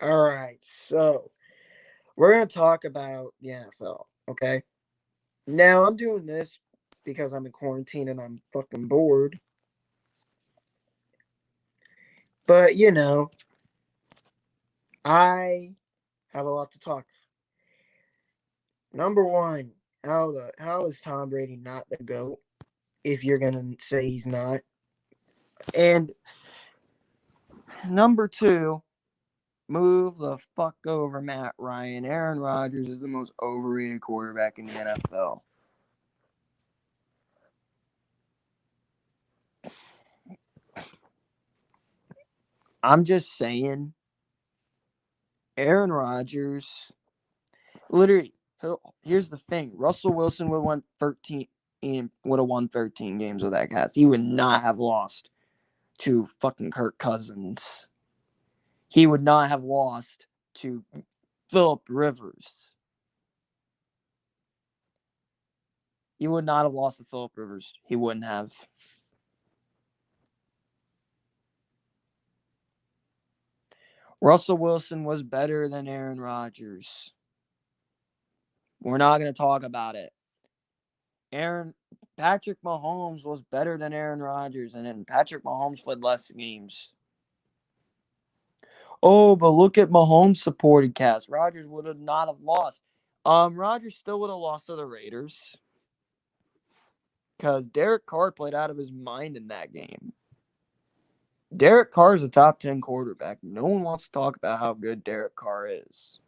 All right, so we're going to talk about the NFL, okay? Now, I'm doing this because I'm in quarantine and I'm fucking bored. But, I have a lot to talk. Number one, how is Tom Brady not the GOAT if you're going to say he's not? And number two, move the fuck over Matt Ryan. Aaron Rodgers is the most overrated quarterback in the NFL. I'm just saying, Aaron Rodgers, literally, here's the thing: Russell Wilson would have won 13 games with that cast. He would not have lost to fucking Kirk Cousins. He would not have lost to Philip Rivers. He would not have lost to Philip Rivers. He wouldn't have. Russell Wilson was better than Aaron Rodgers. We're not going to talk about it. Patrick Mahomes was better than Aaron Rodgers, and then Patrick Mahomes played less games. Oh, but look at Mahomes' supported cast. Rodgers would have not have lost. Rodgers still would have lost to the Raiders because Derek Carr played out of his mind in that game. Derek Carr is a top 10 quarterback. No one wants to talk about how good Derek Carr is.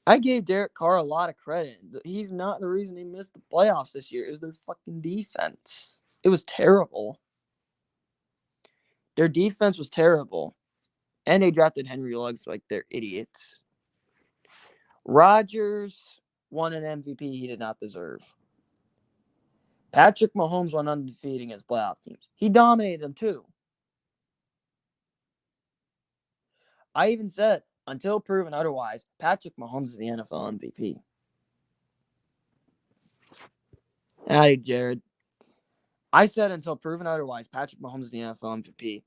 I gave Derek Carr a lot of credit. He's not the reason he missed the playoffs this year. It was their fucking defense. It was terrible. Their defense was terrible. And they drafted Henry Ruggs like they're idiots. Rodgers won an MVP he did not deserve. Patrick Mahomes went undefeated against playoff teams. He dominated them too. I even said, until proven otherwise, Patrick Mahomes is the NFL MVP. Howdy, Jared. I said until proven otherwise, Patrick Mahomes is the NFL MVP.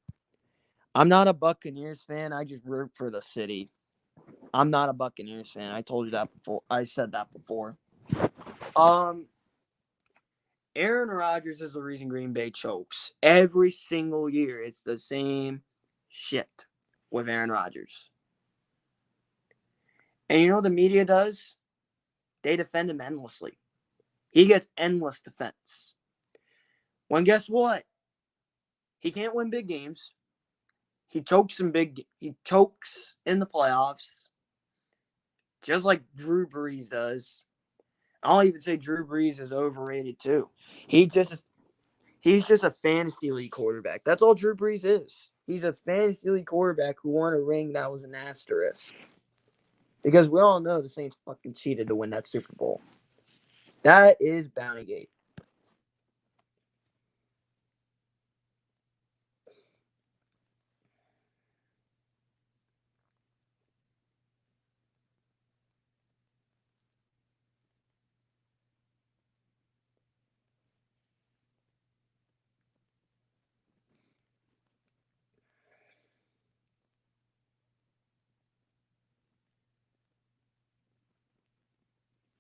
I'm not a Buccaneers fan. I just root for the city. I'm not a Buccaneers fan. I told you that before. I said that before. Aaron Rodgers is the reason Green Bay chokes. Every single year, it's the same shit with Aaron Rodgers. And you know what the media does? They defend him endlessly. He gets endless defense. When guess what? He can't win big games. He chokes in the playoffs. Just like Drew Brees does. I'll even say Drew Brees is overrated too. He's just a fantasy league quarterback. That's all Drew Brees is. He's a fantasy league quarterback who won a ring that was an asterisk. Because we all know the Saints fucking cheated to win that Super Bowl. That is Bountygate.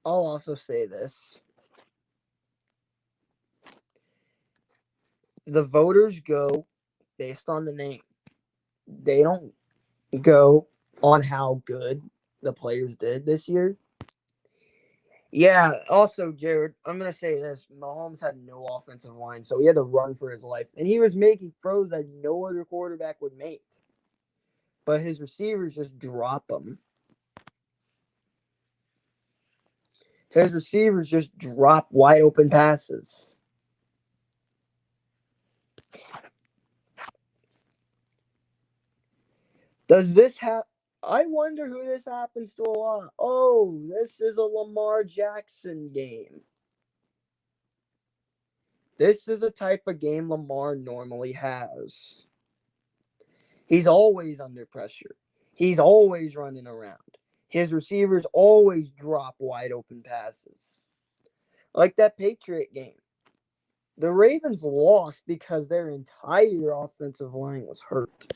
I'll also say this. The voters go based on the name. They don't go on how good the players did this year. Yeah, also, Jared, I'm going to say this. Mahomes had no offensive line, so he had to run for his life. And he was making throws that no other quarterback would make. But his receivers just drop them. His receivers just drop wide open passes. Does this happen? I wonder who this happens to a lot. Oh, this is a Lamar Jackson game. This is a type of game Lamar normally has. He's always under pressure. He's always running around. His receivers always drop wide open passes. Like that Patriot game. The Ravens lost because their entire offensive line was hurt.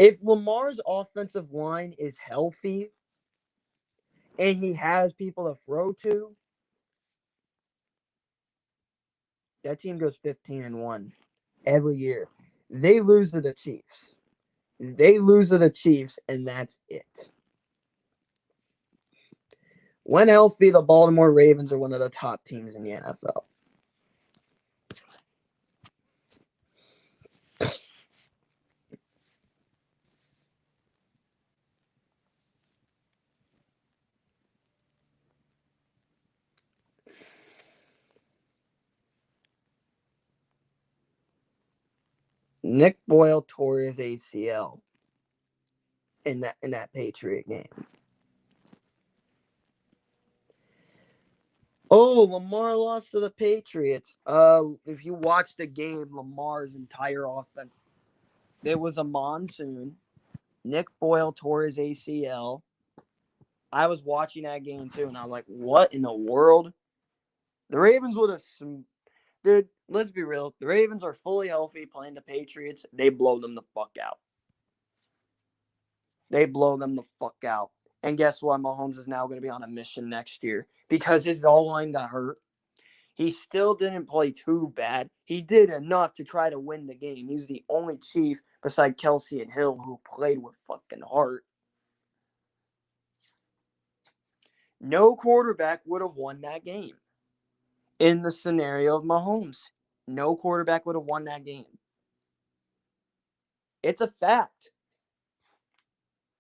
If Lamar's offensive line is healthy and he has people to throw to, that team goes 15-1 every year. They lose to the Chiefs. They lose to the Chiefs, and that's it. When healthy, the Baltimore Ravens are one of the top teams in the NFL. Nick Boyle tore his ACL in that Patriot game. Oh, Lamar lost to the Patriots. If you watch the game, Lamar's entire offense, there was a monsoon. Nick Boyle tore his ACL. I was watching that game too, and I was like, "What in the world?" The Ravens would have, dude. Let's be real. The Ravens are fully healthy playing the Patriots. They blow them the fuck out. They blow them the fuck out. And guess what? Mahomes is now going to be on a mission next year because his all line got hurt. He still didn't play too bad. He did enough to try to win the game. He's the only Chief beside Kelsey and Hill who played with fucking heart. No quarterback would have won that game. In the scenario of Mahomes, no quarterback would have won that game. It's a fact.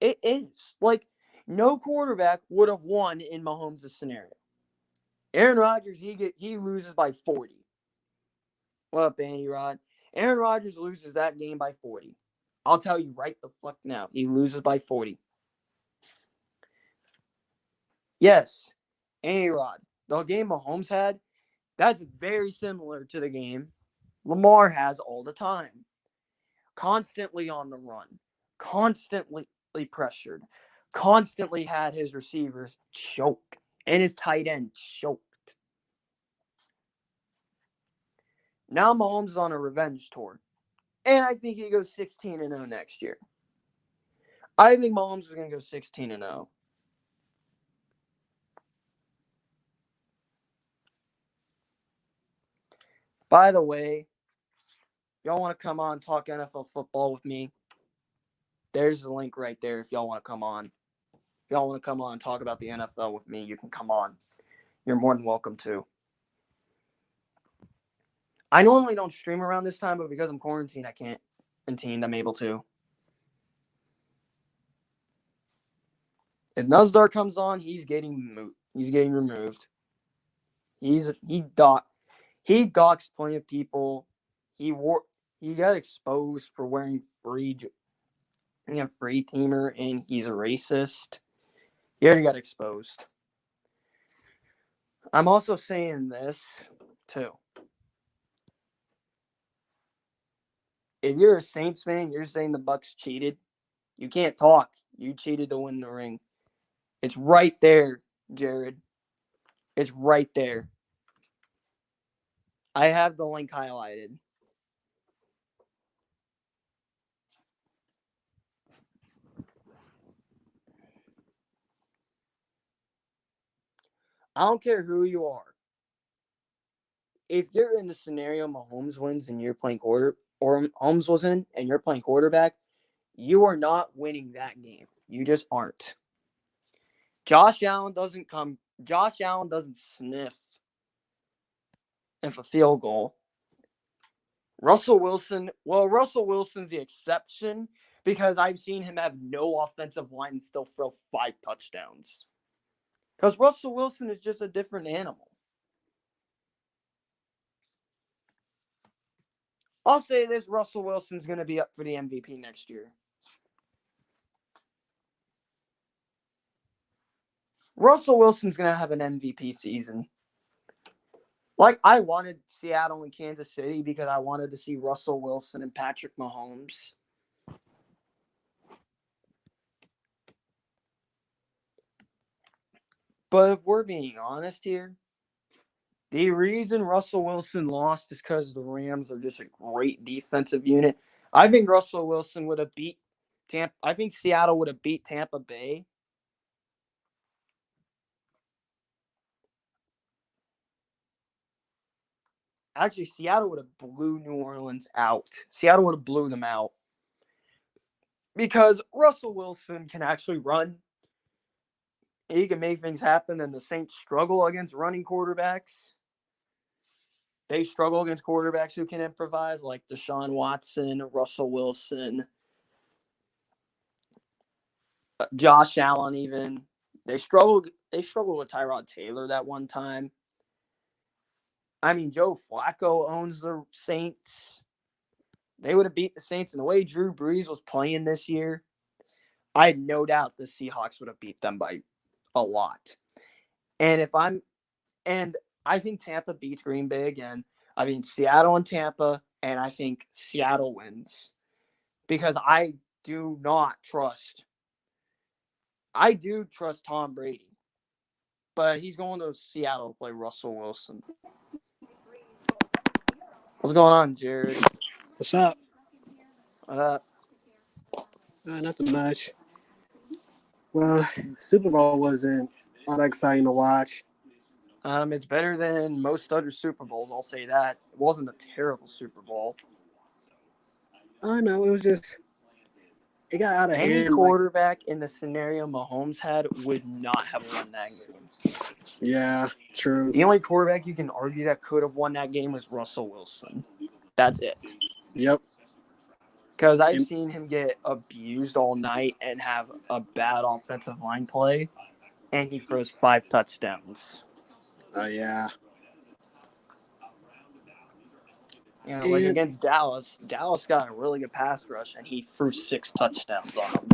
It is. Like, no quarterback would have won in Mahomes' scenario. Aaron Rodgers, he loses by 40. What up, Andy Rod? Aaron Rodgers loses that game by 40. I'll tell you right the fuck now. He loses by 40. Yes, Andy Rod. The game Mahomes had, that's very similar to the game Lamar has all the time. Constantly on the run. Constantly pressured. Constantly had his receivers choke. And his tight end choked. Now Mahomes is on a revenge tour. And I think he goes 16-0 next year. I think Mahomes is going to go 16-0. By the way, y'all want to come on and talk NFL football with me? There's the link right there if y'all want to come on. If y'all want to come on and talk about the NFL with me, you can come on. You're more than welcome to. I normally don't stream around this time, but because I'm quarantined, I can't. I'm able to. If Nuzdar comes on, he's getting removed. He doxed plenty of people. He got exposed for wearing free teamer, and he's a racist. He already got exposed. I'm also saying this too. If you're a Saints fan, you're saying the Bucks cheated. You can't talk. You cheated to win the ring. It's right there, Jared. It's right there. I have the link highlighted. I don't care who you are. If you're in the scenario Mahomes wins and you're playing or Mahomes was in and you're playing quarterback, you are not winning that game. You just aren't. Josh Allen doesn't sniff if a field goal. Russell Wilson's the exception because I've seen him have no offensive line and still throw 5 touchdowns. Because Russell Wilson is just a different animal. I'll say this, Russell Wilson's going to be up for the MVP next year. Russell Wilson's going to have an MVP season. Like, I wanted Seattle and Kansas City because I wanted to see Russell Wilson and Patrick Mahomes. But if we're being honest here, the reason Russell Wilson lost is because the Rams are just a great defensive unit. I think Russell Wilson would have beat I think Seattle would have beat Tampa Bay. Actually, Seattle would have blew New Orleans out. Seattle would have blew them out. Because Russell Wilson can actually run. He can make things happen, and the Saints struggle against running quarterbacks. They struggle against quarterbacks who can improvise, like Deshaun Watson, Russell Wilson, Josh Allen. Even they struggled. They struggled with Tyrod Taylor that one time. I mean, Joe Flacco owns the Saints. They would have beat the Saints in the way Drew Brees was playing this year. I had no doubt the Seahawks would have beat them by a lot. And I think Tampa beats Green Bay again. I mean, Seattle and Tampa, and I think Seattle wins because I do trust Tom Brady, but he's going to Seattle to play Russell Wilson. What's going on, Jared? What's up? What up? Nothing much. Well, Super Bowl wasn't all that exciting to watch. It's better than most other Super Bowls. I'll say that. It wasn't a terrible Super Bowl. I know it was just it got out of Any hand. quarterback in the scenario Mahomes had would not have won that game. Yeah, true. The only quarterback you can argue that could have won that game was Russell Wilson. That's it. Yep. Because I've seen him get abused all night and have a bad offensive line play, and he throws 5 touchdowns. Yeah. You know, like against Dallas got a really good pass rush, and he threw 6 touchdowns on them.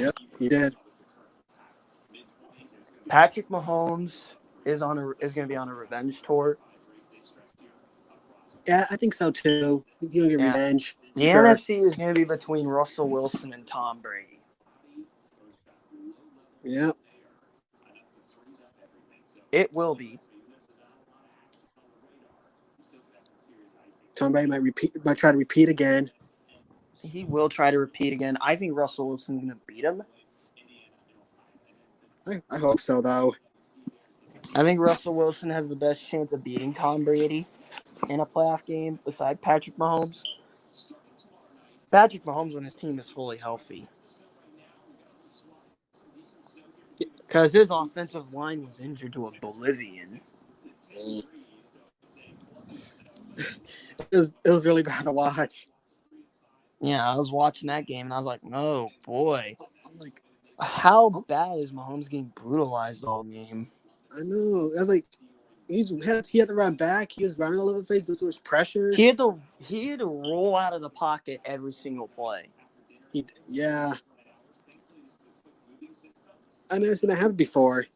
Yep, he did. Patrick Mahomes is going to be on a revenge tour. Yeah, I think so too. He's gonna get revenge. The NFC is going to be between Russell Wilson and Tom Brady. Yep. It will be. Tom Brady might try to repeat again. He will try to repeat again. I think Russell Wilson's going to beat him. I hope so, though. I think Russell Wilson has the best chance of beating Tom Brady in a playoff game beside Patrick Mahomes. Patrick Mahomes when his team is fully healthy. Because his offensive line was injured to oblivion. It was really bad to watch. Yeah, I was watching that game, and I was like, oh, boy. I'm like, how bad is Mahomes getting brutalized all game? I know. I was like, he had to run back. He was running all over the place. There was pressure. He had to roll out of the pocket every single play. Yeah. I've never seen that happen before.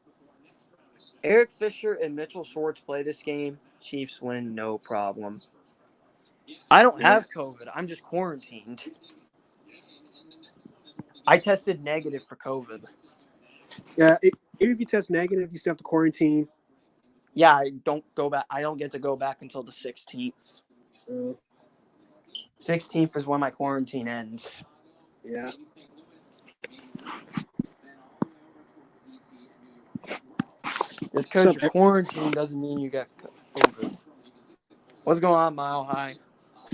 Eric Fisher and Mitchell Schwartz play this game. Chiefs win, no problem. I don't have COVID. I'm just quarantined. I tested negative for COVID. Yeah, even if you test negative, you still have to quarantine. Yeah, I don't go back. I don't get to go back until the 16th. 16th is when my quarantine ends. Yeah. Just because you're quarantined doesn't mean you got COVID. What's going on, Mile High?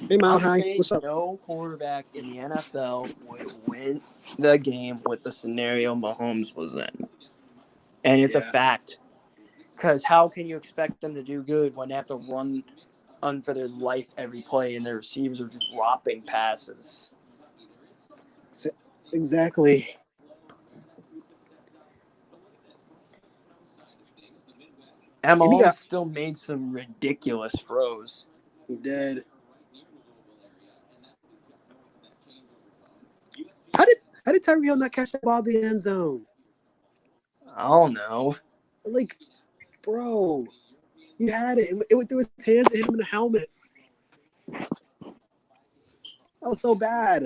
Hey, Mile High. What's up? No quarterback in the NFL would win the game with the scenario Mahomes was in. And it's a fact. Because how can you expect them to do good when they have to run for their life every play and their receivers are just dropping passes? Exactly. And Mahomes still made some ridiculous throws. He did. How did Tyreek Hill not catch the ball in the end zone? I don't know. Like, bro, you had it. It went through his hands and hit him in the helmet. That was so bad.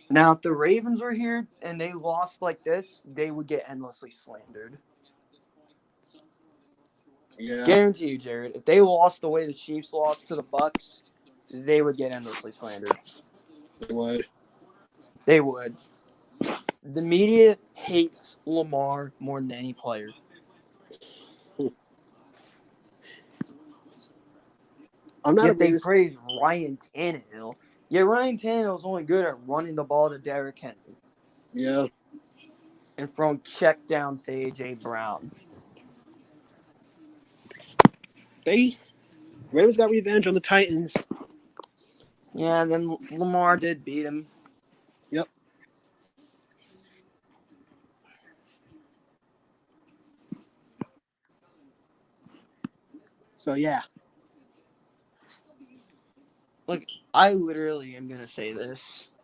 Now, if the Ravens were here and they lost like this, they would get endlessly slandered. Yeah. Guarantee you, Jared. If they lost the way the Chiefs lost to the Bucs, they would get endlessly slandered. They would. They would. The media hates Lamar more than any player. I'm not a Yet they biggest. praise Ryan Tannehill. Yet Ryan Tannehill's only good at running the ball to Derrick Henry Yeah. and throwing check downs to A.J. Brown. Ravens got revenge on the Titans. Yeah, and then Lamar did beat him. Yep. So yeah. Look, I literally am going to say this.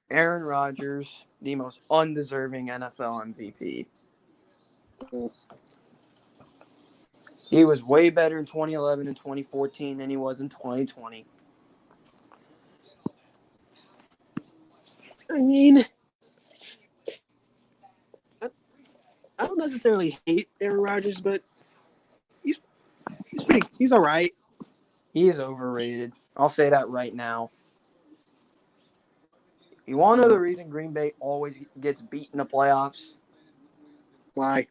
Aaron Rodgers, the most undeserving NFL MVP. He was way better in 2011 and 2014 than he was in 2020. I mean, I don't necessarily hate Aaron Rodgers, but he's all right. He is overrated. I'll say that right now. You want to know the reason Green Bay always gets beat in the playoffs? Why?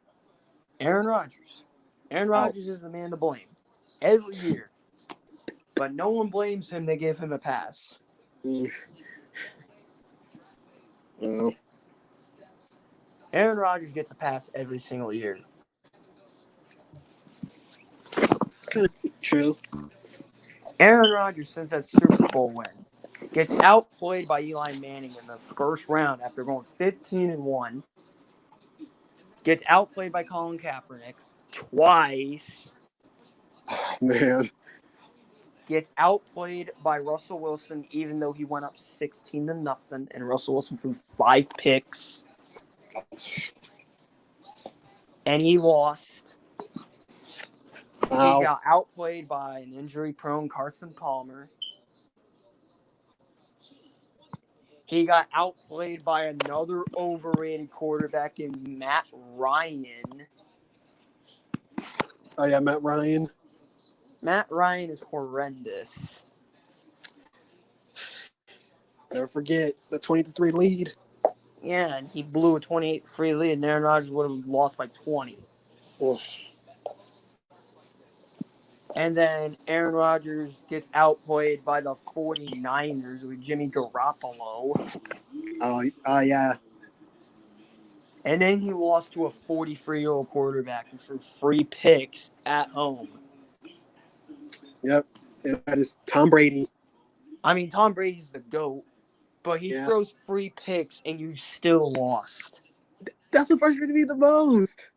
Aaron Rodgers. Aaron Oh. Rodgers is the man to blame every year. But no one blames him. They give him a pass. Well, Aaron Rodgers gets a pass every single year. kind of true. Aaron Rodgers, since that Super Bowl win, gets outplayed by Eli Manning in the first round after going 15-1. Gets outplayed by Colin Kaepernick twice. Oh, man. Gets outplayed by Russell Wilson, even though he went up 16-0, and Russell Wilson threw 5 picks. And he lost. Wow. He got outplayed by an injury-prone Carson Palmer. He got outplayed by another overrated quarterback in Matt Ryan. Oh yeah, Matt Ryan. Matt Ryan is horrendous. Never forget the 20-3 lead. Yeah, and he blew a 28-3 lead, and Aaron Rodgers would have lost by 20. Ugh. And then Aaron Rodgers gets outplayed by the 49ers with Jimmy Garoppolo. Oh yeah. And then he lost to a 43-year-old quarterback who threw 3 picks at home. Yep. And that is Tom Brady. I mean, Tom Brady's the GOAT, but he throws 3 picks and you still lost. That's what frustrated me the most.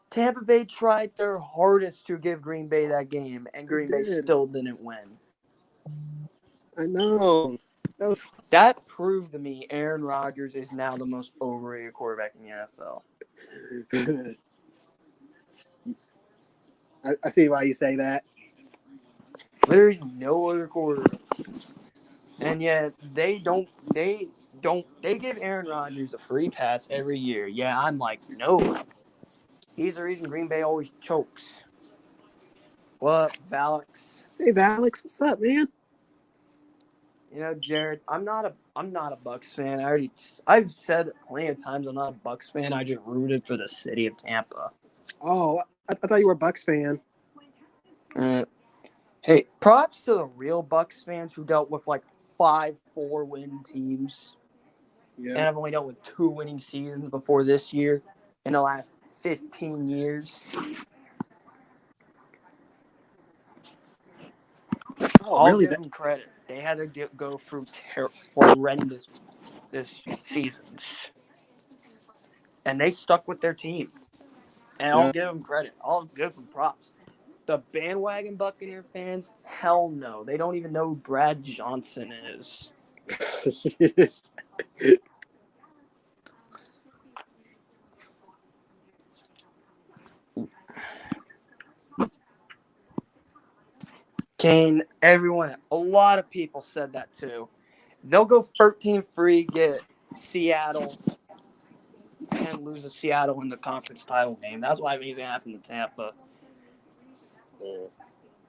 Tampa Bay tried their hardest to give Green Bay that game, and Green Bay still didn't win. I know. That proved to me Aaron Rodgers is now the most overrated quarterback in the NFL. I see why you say that. There's no other quarterback. And yet they give Aaron Rodgers a free pass every year. Yeah, I'm like, no. He's the reason Green Bay always chokes. What up, Valix? Hey Valix, what's up, man? You know, Jared, I'm not a Bucks fan. I've said plenty of times I'm not a Bucks fan. I just rooted for the city of Tampa. Oh, I thought you were a Bucks fan. Hey, props to the real Bucks fans who dealt with like 5 4-win teams. Yeah. And I've only dealt with 2 winning seasons before this year in the last 15 years. Oh, I'll really? give them credit. They had to go through horrendous seasons. And they stuck with their team. And I'll give them credit. I'll give them props. The bandwagon Buccaneer fans, hell no. They don't even know who Brad Johnson is. Kane, everyone, a lot of people said that too. They'll go 13-3, get Seattle, and lose to Seattle in the conference title game. That's why it's going to happen to Tampa.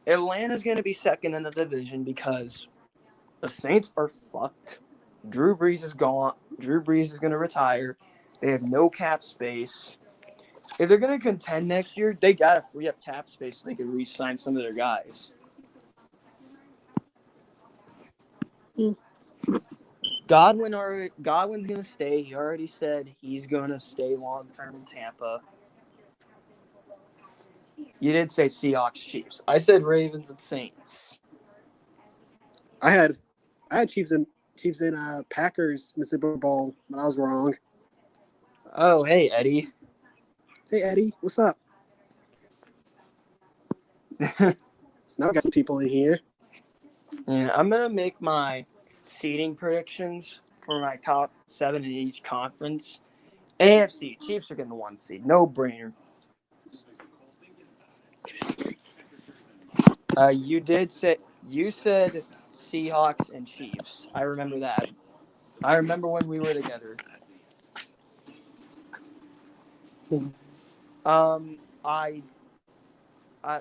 Atlanta's going to be second in the division because the Saints are fucked. Drew Brees is gone. Drew Brees is going to retire. They have no cap space. If they're going to contend next year, they got to free up cap space so they can re-sign some of their guys. Godwin's going to stay. He already said he's going to stay long-term in Tampa. You did say Seahawks, Chiefs. I said Ravens and Saints. I had Chiefs and Packers in the Super Bowl, but I was wrong. Oh, hey, Eddie. Hey Eddie, what's up? Now we got some people in here. Yeah, I'm going to make my seeding predictions for my top 7 in each conference. AFC, Chiefs are getting the 1 seed. No brainer. You said Seahawks and Chiefs. I remember that. I remember when we were together. I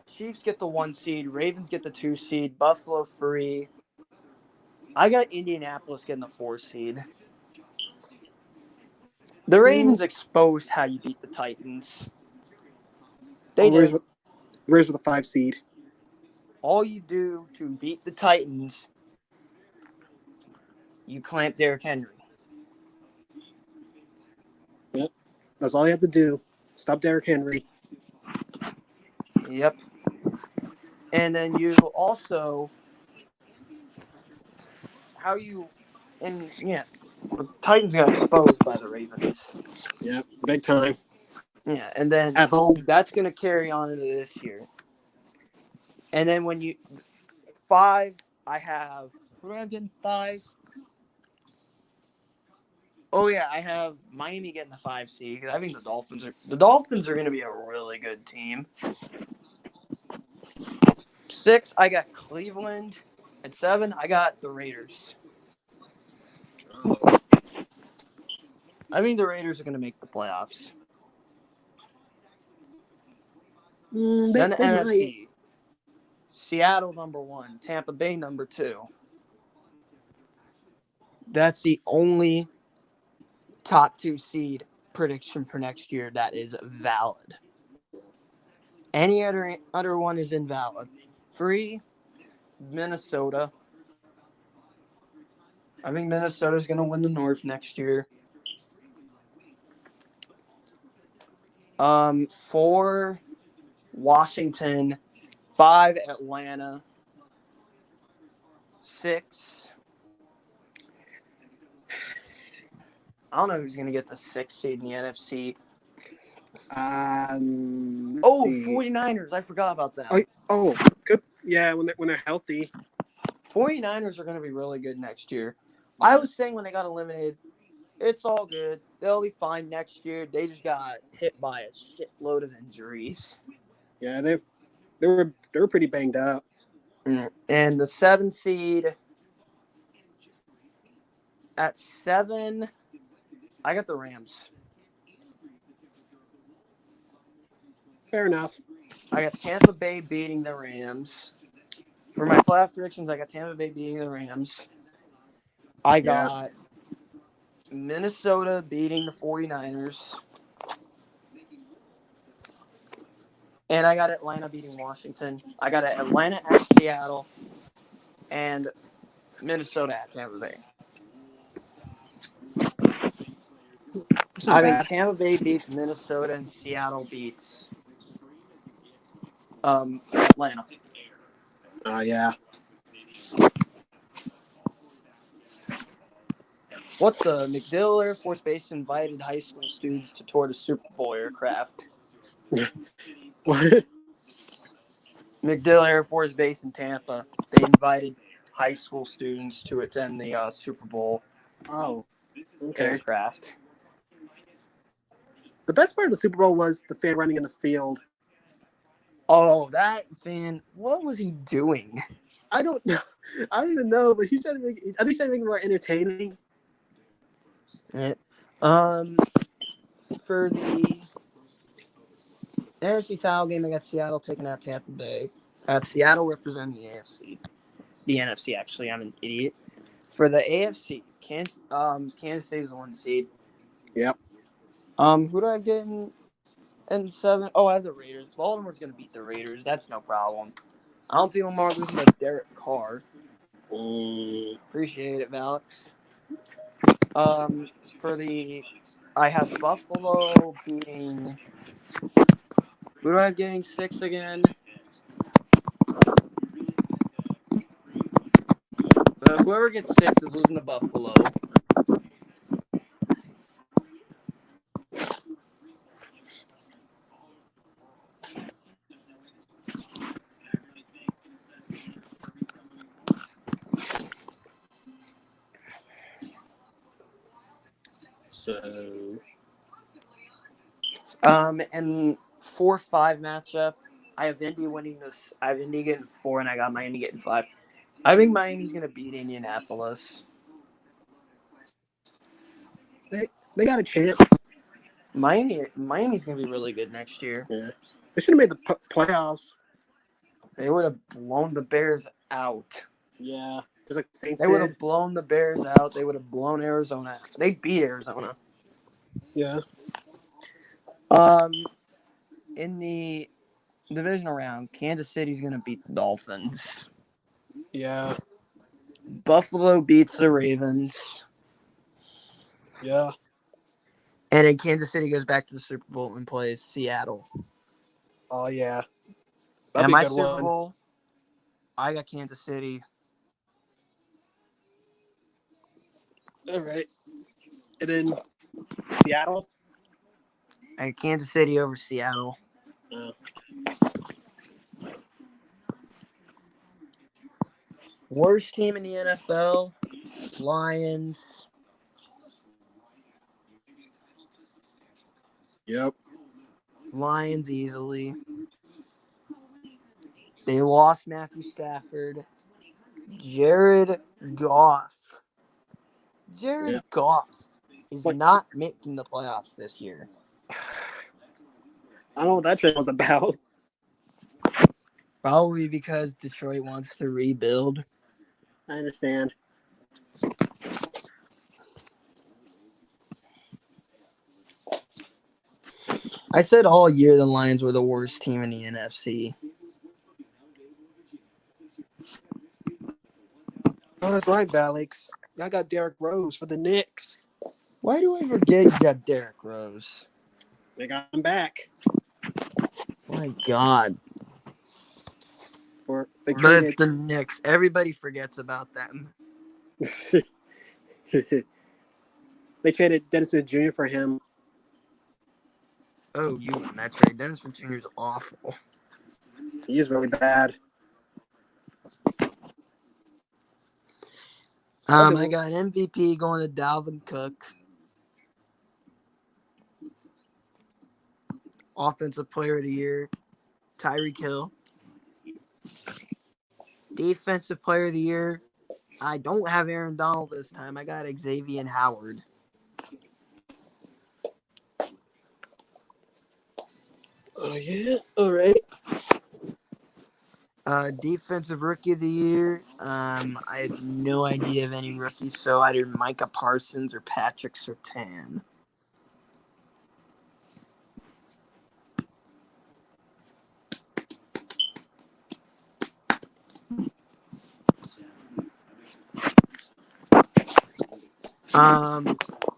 Chiefs get the 1 seed. Ravens get the 2 seed. Buffalo 3. I got Indianapolis getting the 4 seed. The Ravens exposed how you beat the Titans. They did. Raiders with a 5 seed. All you do to beat the Titans, you clamp Derrick Henry. Yep. That's all you have to do. Stop Derrick Henry. Yep. And then you also the Titans got exposed by the Ravens. Yeah, big time. Yeah, and then at home, that's going to carry on into this year. And then when you 5, I have who do I get in 5? Oh yeah, I have Miami getting the 5 seed because I think the Dolphins are going to be a really good team. 6, I got Cleveland. At 7, I got the Raiders. I think the Raiders are going to make the playoffs. Then they NFC. might. Seattle number 1, Tampa Bay number 2. That's the only top 2 seed prediction for next year that is valid. Any other one is invalid. 3, Minnesota. I think Minnesota's going to win the North next year. 4, Washington. 5, Atlanta. 6, I don't know who's going to get the 6th seed in the NFC. Let's see. 49ers. I forgot about that. Good. Yeah, when they're healthy. 49ers are going to be really good next year. I was saying when they got eliminated, it's all good. They'll be fine next year. They just got hit by a shitload of injuries. Yeah, they were pretty banged up. And the 7th seed at 7, I got the Rams. Fair enough. I got Tampa Bay beating the Rams. For my playoff predictions, I got Tampa Bay beating the Rams. I got Minnesota beating the 49ers. And I got Atlanta beating Washington. I got Atlanta at Seattle. And Minnesota at Tampa Bay. I think Tampa Bay beats Minnesota and Seattle beats Atlanta. Yeah. What's the MacDill Air Force Base invited high school students to tour the Super Bowl aircraft? What? MacDill Air Force Base in Tampa. They invited high school students to attend the Super Bowl aircraft. The best part of the Super Bowl was the fan running in the field. Oh, that fan! What was he doing? I don't know. I don't even know, but he's trying to make. I think he's trying to make it more entertaining. For the NFC title game, I got Seattle taking out Tampa Bay. Seattle representing the AFC. The NFC, actually. I'm an idiot. For the AFC, Kansas City is the 1 seed. Yep. Who do I get in 7? Oh, I have the Raiders. Baltimore's going to beat the Raiders. That's no problem. I don't see Lamar losing to Derek Carr. Appreciate it, Alex. I have Buffalo beating. Who do I have getting 6 again? Whoever gets 6 is losing to Buffalo. So And 4-5 matchup. I have Indy winning this. I have Indy getting 4, and I got Miami getting 5. I think Miami's gonna beat Indianapolis. they got a chance. Miami's gonna be really good next year. Yeah. They should have made the playoffs. They would have blown the Bears out. Yeah. Just like the Saints They would did. have blown the Bears out. They would have blown Arizona out. They beat Arizona. Yeah. In the divisional round, Kansas City's gonna beat the Dolphins. Yeah. Buffalo beats the Ravens. Yeah. And then Kansas City goes back to the Super Bowl and plays Seattle. Oh yeah. That'd And be a my good Super one. Bowl, I got Kansas City. All right. And then Seattle. I got Kansas City over Seattle. Worst team in the NFL, Lions. Yep. Lions easily. They lost Matthew Stafford. Jared Goff. Jared Yep. Goff is What? not making the playoffs this year. I don't know what that trade was about. Probably because Detroit wants to rebuild. I understand. I said all year the Lions were the worst team in the NFC. Oh, that's right, Alex. I got Derrick Rose for the Knicks. Why do I forget you got Derrick Rose? They got him back. My God. But it's the Knicks. Everybody forgets about them. They traded Dennis Smith Jr. for him. Oh, you won that trade. Dennis Smith Jr. is awful. He is really bad. I got MVP going to Dalvin Cook. Offensive Player of the Year, Tyreek Hill. Defensive Player of the Year, I don't have Aaron Donald this time. I got Xavier Howard. Oh, yeah? All right. Defensive Rookie of the Year, I have no idea of any rookies, so either Micah Parsons or Patrick Surtain.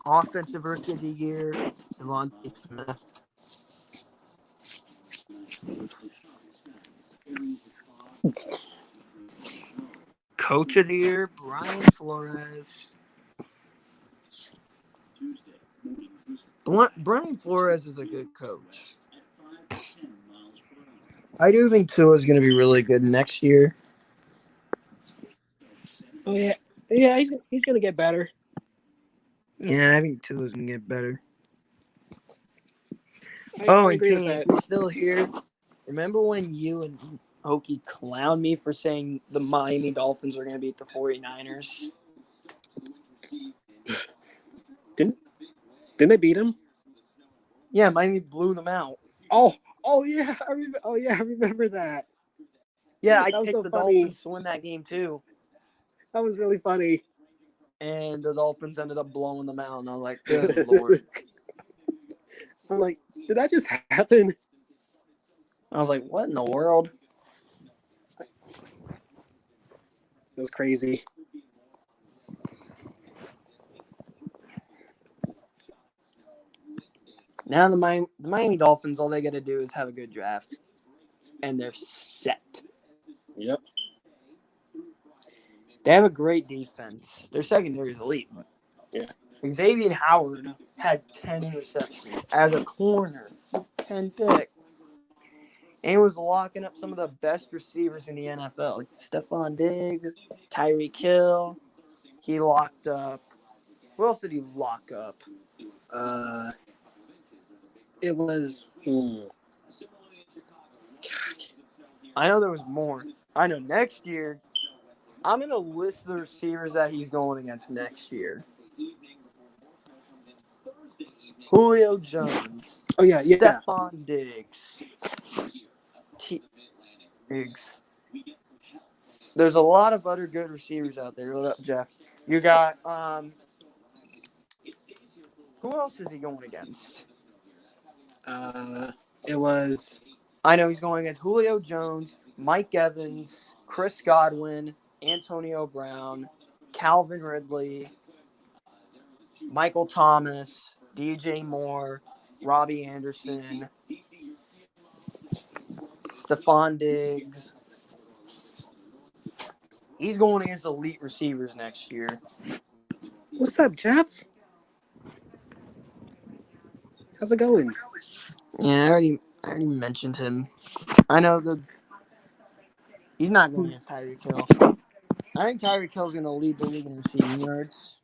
Offensive Rookie of the Year, Devontae Smith. Coach of the Year, Brian Flores. Brian Flores is a good coach. I do think Tua is going to be really good next year. Oh, yeah. Yeah, he's going to get better. Yeah, I think Tua is going to get better. I agree with that. If you're still here, remember when you and Hokie clowned me for saying the Miami Dolphins are going to beat the 49ers? Didn't they beat him? Yeah, Miami blew them out. Oh yeah, I remember that. Yeah, I That was picked so the funny. Dolphins to win that game too. That was really funny. And the Dolphins ended up blowing them out. And I was like, good Lord. I'm like, did that just happen? I was like, what in the world? It was crazy. Now the Miami Dolphins, all they got to do is have a good draft. And they're set. Yep. They have a great defense. Their secondary is elite. Yeah. Xavier Howard had 10 interceptions as a corner, 10 picks. And he was locking up some of the best receivers in the NFL. Like Stephon Diggs, Tyreek Hill. He locked up. Who else did he lock up? Uh, it was. I know there was more. I know next year, I'm going to list the receivers that he's going against next year. Julio Jones. Oh yeah, yeah. Stephon Diggs. Diggs. There's a lot of other good receivers out there. What up, Jeff? You got who else is he going against? It was. I know he's going against Julio Jones, Mike Evans, Chris Godwin, Antonio Brown, Calvin Ridley, Michael Thomas, DJ Moore, Robbie Anderson, Stephon Diggs. He's going against elite receivers next year. What's up, Jeff? How's it going? Yeah, I already mentioned him. I know he's not going against Tyreek Hill. I think Tyreek Hill's going to lead the league in receiving yards.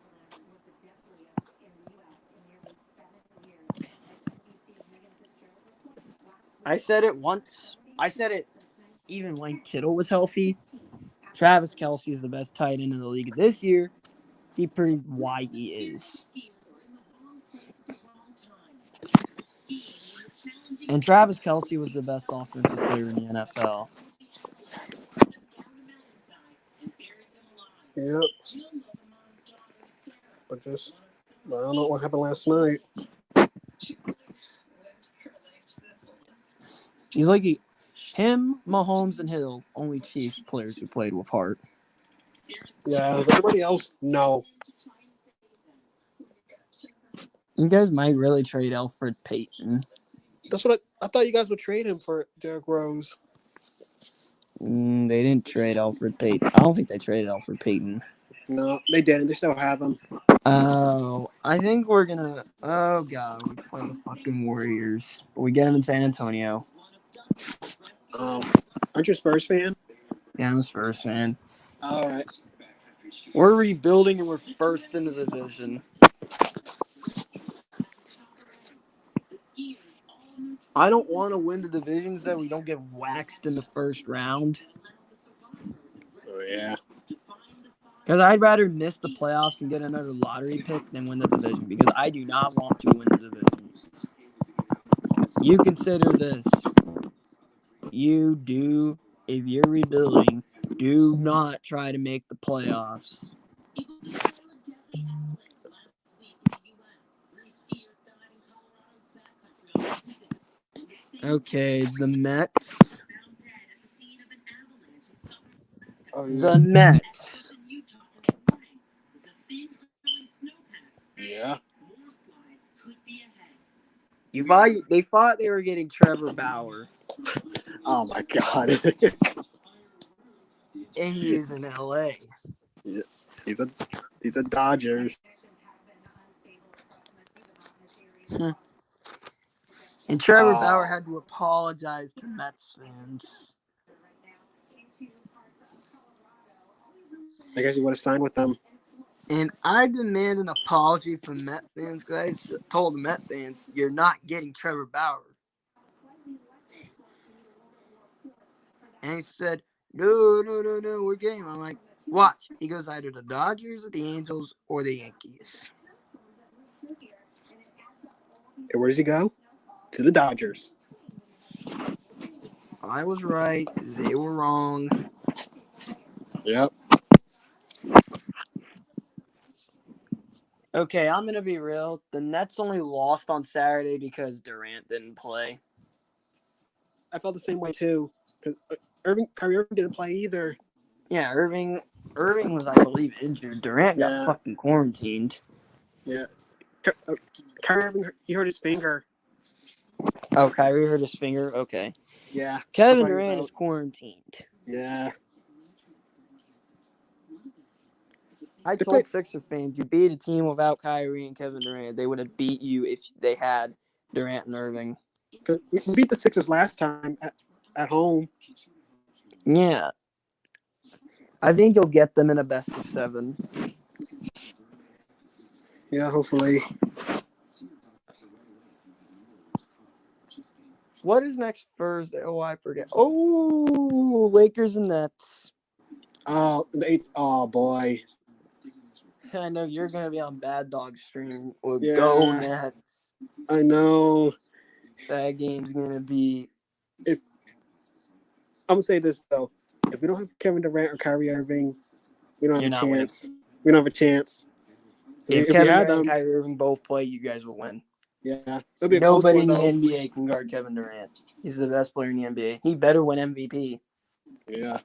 I said it once. I said it even when Kittle was healthy. Travis Kelce is the best tight end in the league this year. He proved why he is. And Travis Kelce was the best offensive player in the NFL. Yep. I don't know what happened last night. He's like him, Mahomes, and Hill, only Chiefs players who played with heart. Yeah, everybody else, no. You guys might really trade Alfred Payton. That's what I thought you guys would trade him for Derrick Rose. They didn't trade Alfred Payton. I don't think they traded Alfred Payton. No, they didn't. They still have him. Oh, I think we're gonna. Oh god, we play the fucking Warriors. We get them in San Antonio. Aren't you a Spurs fan? Yeah, I'm a Spurs fan. All right. We're rebuilding and we're first in the division. I don't want to win the divisions that we don't get waxed in the first round. Oh yeah. Because I'd rather miss the playoffs and get another lottery pick than win the division. Because I do not want to win the division. You consider this. You do, if you're rebuilding, do not try to make the playoffs. Okay, the Mets. Oh yeah. The Mets. Yeah. They thought they were getting Trevor Bauer. Oh my God. And he is in LA. Yeah. He's a Dodger. And Trevor Bauer had to apologize to Mets fans. I guess he would have signed with them. And I demand an apology from Met fans because I told the Met fans, you're not getting Trevor Bauer. And he said, no, we're getting him. I'm like, watch. He goes either the Dodgers, the Angels, or the Yankees. And where does he go? To the Dodgers. I was right. They were wrong. Yep. Okay, I'm going to be real. The Nets only lost on Saturday because Durant didn't play. I felt the same way too. Because Kyrie Irving didn't play either. Yeah, Irving was, I believe, injured. Durant got Yeah. fucking quarantined. Yeah. Kyrie Irving, he hurt his finger. Oh, Kyrie hurt his finger? Okay. Yeah. That's Kevin why he was Durant is out. quarantined. Yeah. I They played. told Sixer fans, you beat a team without Kyrie and Kevin Durant. They would have beat you if they had Durant and Irving. We beat the Sixers last time at home. Yeah. I think you'll get them in a best of 7. Yeah, hopefully. What is next Thursday? Oh, I forget. Oh, Lakers and Nets. Oh, oh boy. I know you're going to be on Bad Dog stream. Or Go Yeah, Nets. I know. That game's going to be... I'm going to say this, though. If we don't have Kevin Durant or Kyrie Irving, we don't have You're a not winning. chance. We don't have a chance. If If we Kevin had Durant and them, Kyrie Irving both play, you guys will win. yeah. It'll be a close Nobody one, in the though. NBA can guard Kevin Durant. He's the best player in the NBA. He better win MVP. Yeah.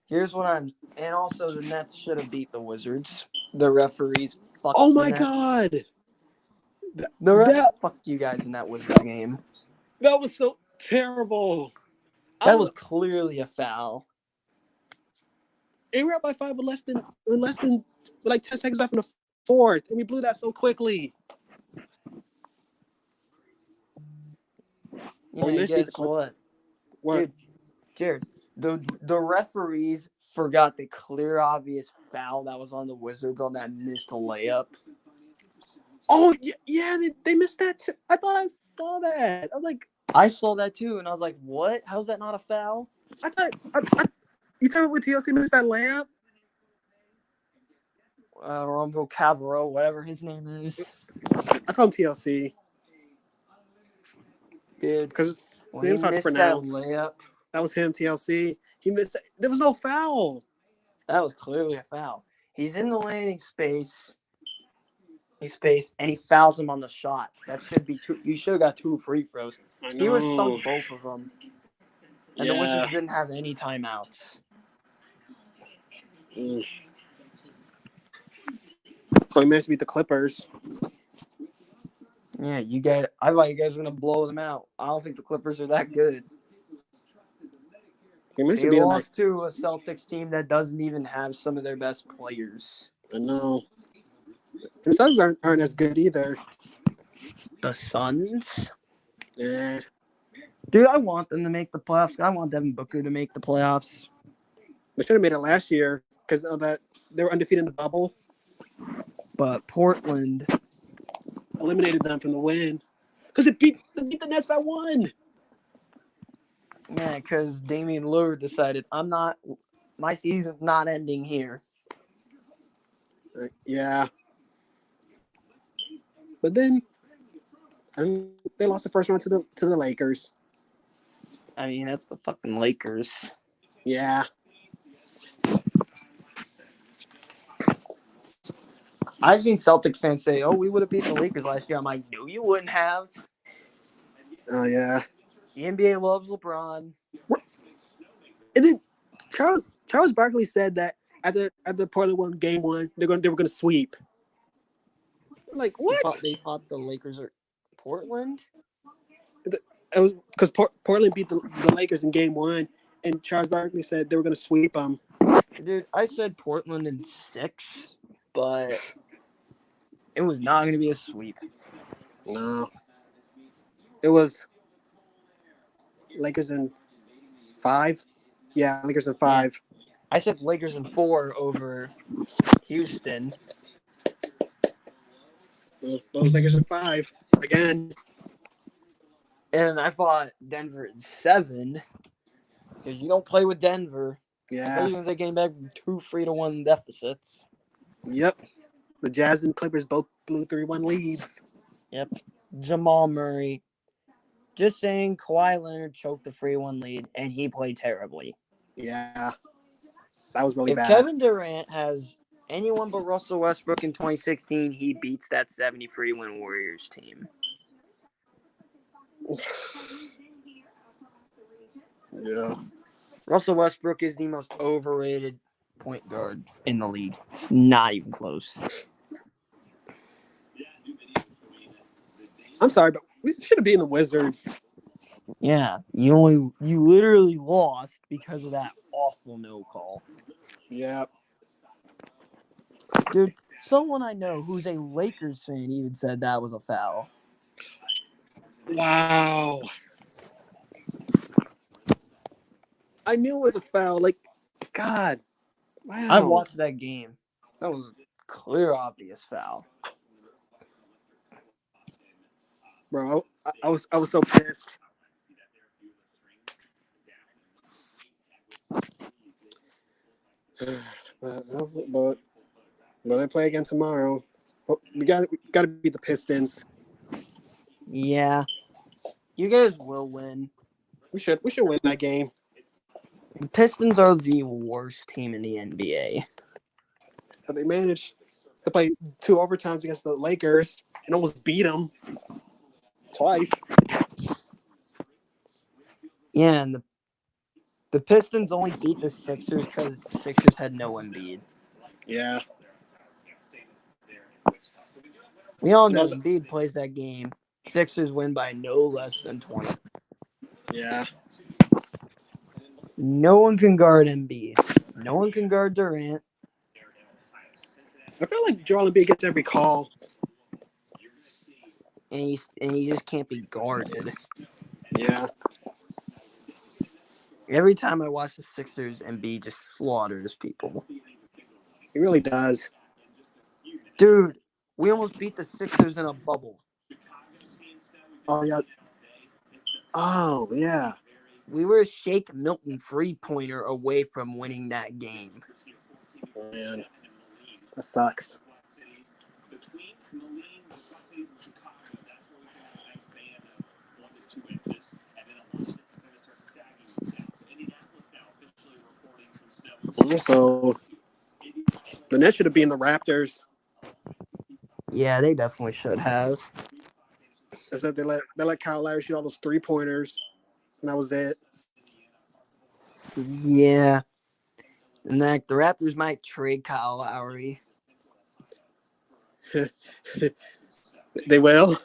Here's what I'm... And also, the Nets should have beat the Wizards. The referees fucked Oh, the my Nets. God. The refs fucked you guys in that Wizards game. That was so terrible. That was clearly a foul. And we're up by 5 with less than like 10 seconds left in the fourth, and we blew that so quickly. Yeah, guess what? What? Dude, Jared, the referees forgot the clear, obvious foul that was on the Wizards on that missed layup. Oh, yeah, they missed that too. I thought I saw that. I was like... I saw that too, and I was like, what? How's that not a foul? I thought... you talking about TLC missed that layup? Rombo Cabarro, whatever his name is. I call him TLC. Dude, because his when name's he hard to missed that pronounce. layup, That was him, TLC. He missed. There was no foul. that was clearly a foul. He's in the landing space. And he fouls him on the shot. That should be 2. You should have got 2 free throws. He was sunk both of them. And the Wizards didn't have any timeouts. So he managed to beat the Clippers. Yeah, I thought you guys were going to blow them out. I don't think the Clippers are that good. He managed They to beat lost to a Celtics team that doesn't even have some of their best players. I know. The Suns aren't as good either. The Suns? Yeah. Dude, I want them to make the playoffs. I want Devin Booker to make the playoffs. They should have made it last year because of that. They were undefeated in the bubble. But Portland Eliminated them from the win because they beat the Nets by 1. Yeah, because Damian Lillard decided, my season's not ending here. Yeah. But then they lost the first round to the Lakers. I mean, that's the fucking Lakers. Yeah. I've seen Celtic fans say, oh, we would have beat the Lakers last year. I'm like, no, you wouldn't have. Oh, yeah. The NBA loves LeBron. And then Charles Barkley said that after Portland won Game 1, they were gonna sweep. Like what? They thought the Lakers are Portland. It was because Portland beat the Lakers in Game 1, and Charles Barkley said they were gonna sweep them. Dude, I said Portland in 6, but it was not going to be a sweep. No, it was Lakers in 5. Yeah, Lakers in 5. Yeah. I said Lakers in 4 over Houston. Those Lakers in 5 again. And I thought Denver in 7 because you don't play with Denver. Yeah. Especially once they came back from 2 3-1 deficits. Yep. The Jazz and Clippers both blew 3-1 leads. Yep. Jamal Murray. Just saying, Kawhi Leonard choked the 3-1 lead, and he played terribly. Yeah, that was really If bad. Kevin Durant has anyone but Russell Westbrook in 2016, he beats that 73-win Warriors team. Yeah. Russell Westbrook is the most overrated point guard in the league. It's not even close. I'm sorry, but we should have been the Wizards. Yeah, you literally lost because of that awful no call. Yeah. Dude, someone I know who's a Lakers fan even said that was a foul. Wow. I knew it was a foul. Like, God. Wow. I watched that game. That was a clear, obvious foul. Bro, I was so pissed. but I play again tomorrow. We got to beat the Pistons. Yeah, you guys will win. We should win that game. The Pistons are the worst team in the NBA. But they managed to play 2 overtimes against the Lakers and almost beat them twice. Yeah, and the Pistons only beat the Sixers because the Sixers had no Embiid. Yeah. We all know Embiid plays that game. Sixers win by no less than 20. Yeah. No one can guard Embiid. No one can guard Durant. I feel like Joel Embiid gets every call. And he just can't be guarded. Yeah. Every time I watch the Sixers, Embiid just slaughters people. He really does. Dude, we almost beat the Sixers in a bubble. Oh, yeah. Oh, yeah. We were a Shake Milton 3-pointer away from winning that game. Man, that sucks. Also, the Nets should have been the Raptors. Yeah, they definitely should have. Is that they let Kyle Lowry shoot all those 3-pointers, and that was it. Yeah. And the Raptors might trade Kyle Lowry. They will.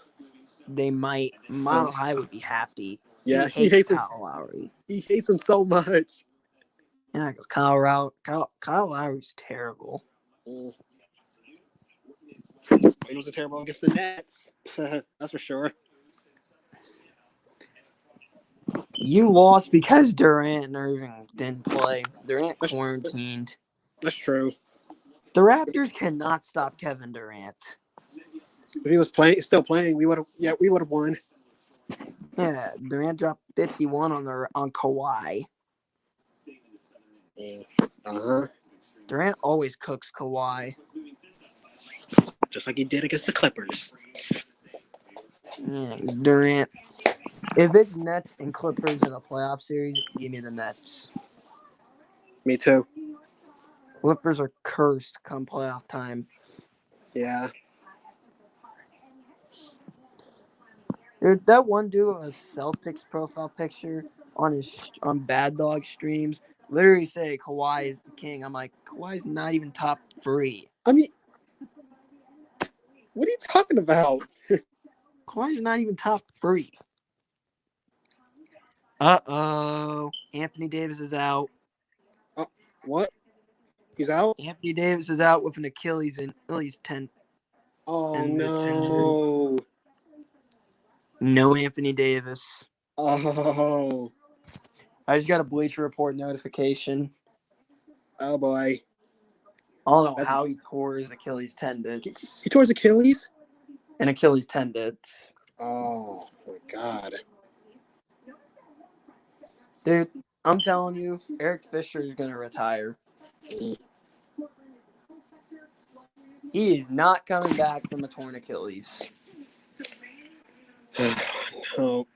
They might. Mile High would be happy. Yeah, He hates Kyle Lowry. He hates him so much. Yeah, because Kyle Lowry's terrible. He was terrible against the Nets. That's for sure. You lost because Durant and Irving didn't play. Durant quarantined. That's true. The Raptors cannot stop Kevin Durant. If he was still playing, we would have won. Yeah, Durant dropped 51 on Kawhi. Uh-huh. Durant always cooks Kawhi. Just like he did against the Clippers. Yeah, Durant. If it's Nets and Clippers in a playoff series, give me the Nets. Me too. Clippers are cursed come playoff time. Yeah. Dude, that one dude with a Celtics profile picture on Bad Dog streams literally say Kawhi is the king. I'm like, Kawhi's not even top 3. I mean, what are you talking about? Kawhi's not even top 3. Uh-oh. Anthony Davis is out. What? He's out? Anthony Davis is out with an Achilles 10. Oh, no. No Anthony Davis. Oh. I just got a Bleacher Report notification. Oh, boy. I don't know how he tore his Achilles tendons. He tore his Achilles? And Achilles tendons. Oh, my God. Dude, I'm telling you, Eric Fisher is going to retire. He is not coming back from a torn Achilles. Oh,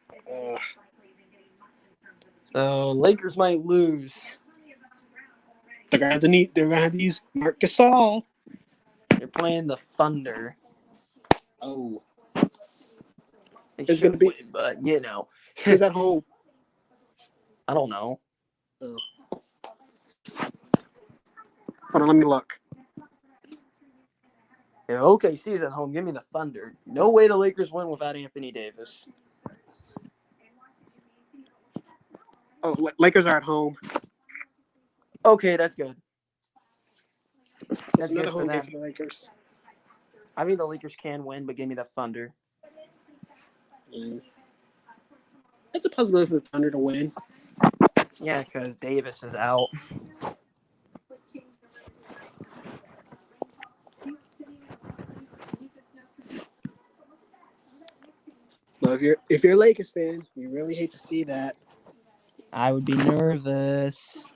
So Lakers might lose. they're gonna have to need. They're gonna have to use Marc Gasol. They're playing the Thunder. Oh, They it's should gonna be. win, but you know, Who's at home? I don't know. Oh. Hold on, let me look. If OKC's at home, give me the Thunder. No way the Lakers win without Anthony Davis. Oh, Lakers are at home. Okay, that's good. It's That's another good for home game them. for the Lakers. I mean, the Lakers can win, but give me the Thunder. It's a possibility for the Thunder to win. Yeah, because Davis is out. But if you're a Lakers fan, you really hate to see that. I would be nervous.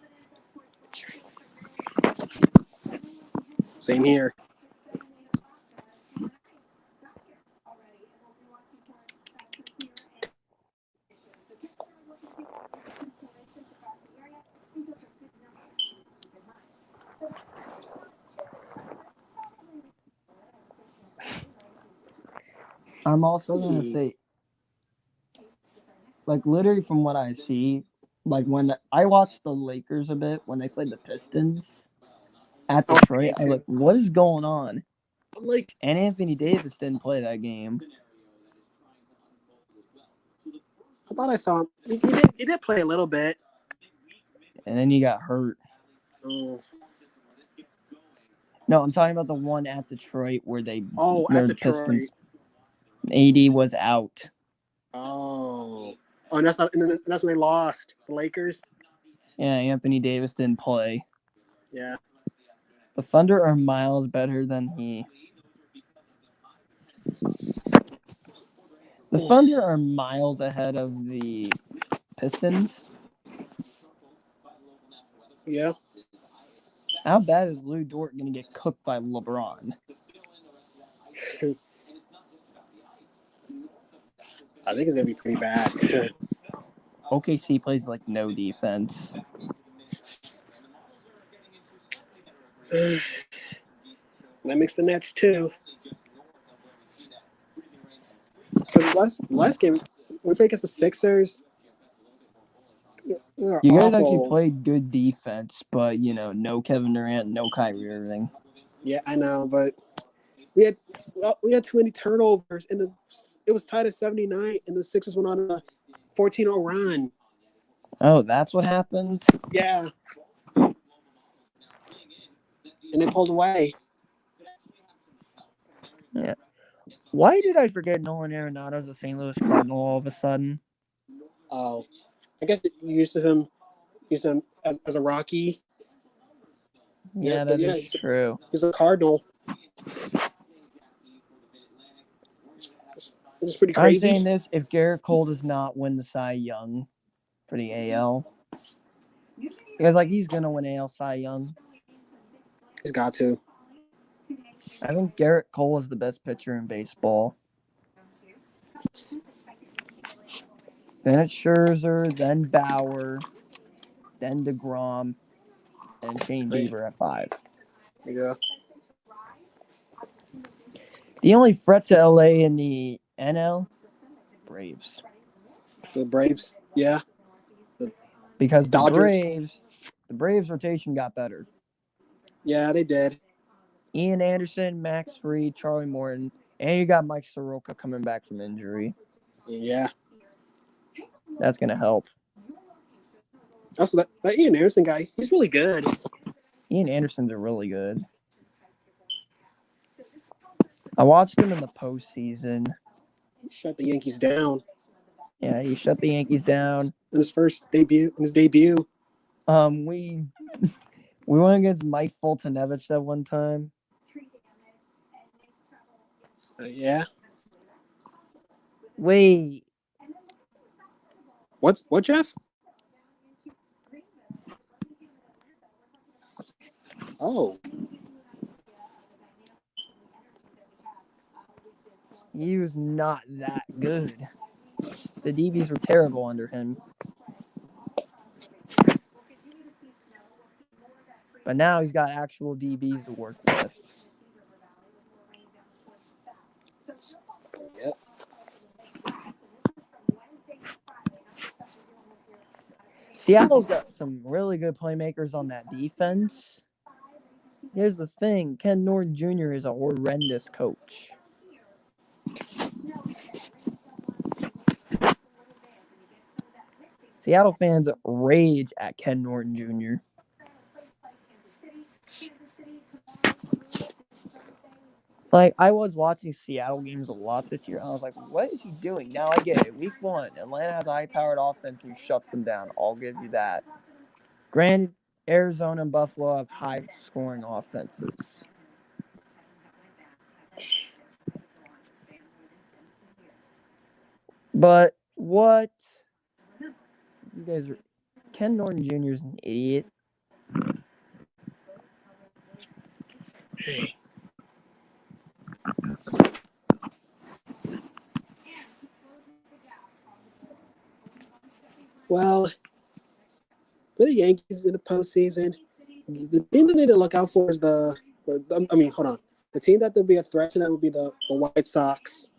Same here. I'm also going to say, like, literally from what I see, like, when I watched the Lakers a bit when they played the Pistons at Detroit, I was like, what is going on? Like, and Anthony Davis didn't play that game. I thought I saw him. He did play a little bit. And then he got hurt. Oh. No, I'm talking about the one at Detroit where they at Detroit. Pistons. AD was out. Oh, and that's when they lost the Lakers. Yeah, Anthony Davis didn't play. Yeah. The Thunder are miles better than he. The Thunder are miles ahead of the Pistons. Yeah. How bad is Lou Dort going to get cooked by LeBron? I think it's going to be pretty bad. OKC plays like no defense. That makes the Nets too. Last game, we played against the Sixers. You guys actually played good defense, but, no Kevin Durant, no Kyrie Irving. Yeah, I know, but we had too many turnovers, and it was tied at 79, and the Sixers went on a 14-0 run. Oh, that's what happened? Yeah. And they pulled away. Yeah. Why did I forget Nolan Arenado's a St. Louis Cardinal all of a sudden? Oh, I guess you used him as a Rocky. Yeah, that is true. He's a Cardinal. It's pretty crazy. I'm saying this, if Garrett Cole does not win the Cy Young for the AL, because, he's going to win AL Cy Young. He's got to. I think Garrett Cole is the best pitcher in baseball. Then it's Scherzer, then Bauer, then DeGrom, and Shane Bieber at 5. Yeah. The only threat to LA in the NL, Braves. The Braves, yeah. Because Dodgers. the Braves rotation got better. Yeah, they did. Ian Anderson, Max Fried, Charlie Morton, and you got Mike Soroka coming back from injury. Yeah. That's going to help. Also, that Ian Anderson guy, he's really good. Ian Anderson's are really good. I watched him in the postseason. He shut the Yankees down. Yeah, he shut the Yankees down. In his debut. We went against Mike Fultonevich that one time. Yeah. Wait. What, Jeff? Oh. he was not that good. The DBs were terrible under him. But now he's got actual DBs to work with. Yep. Seattle's got some really good playmakers on that defense. Here's the thing, Ken Norton Jr. is a horrendous coach. Seattle fans rage at Ken Norton Jr. Like, I was watching Seattle games a lot this year, and I was like, what is he doing? Now I get it. Week 1, Atlanta has a high-powered offense who shut them down. I'll give you that. Granted, Arizona and Buffalo have high-scoring offenses. But what? You guys are... Ken Norton Jr. is an idiot. Well, for the Yankees in the postseason, the team that they need to look out for is hold on. The team that they'll be a threat to them will be the White Sox.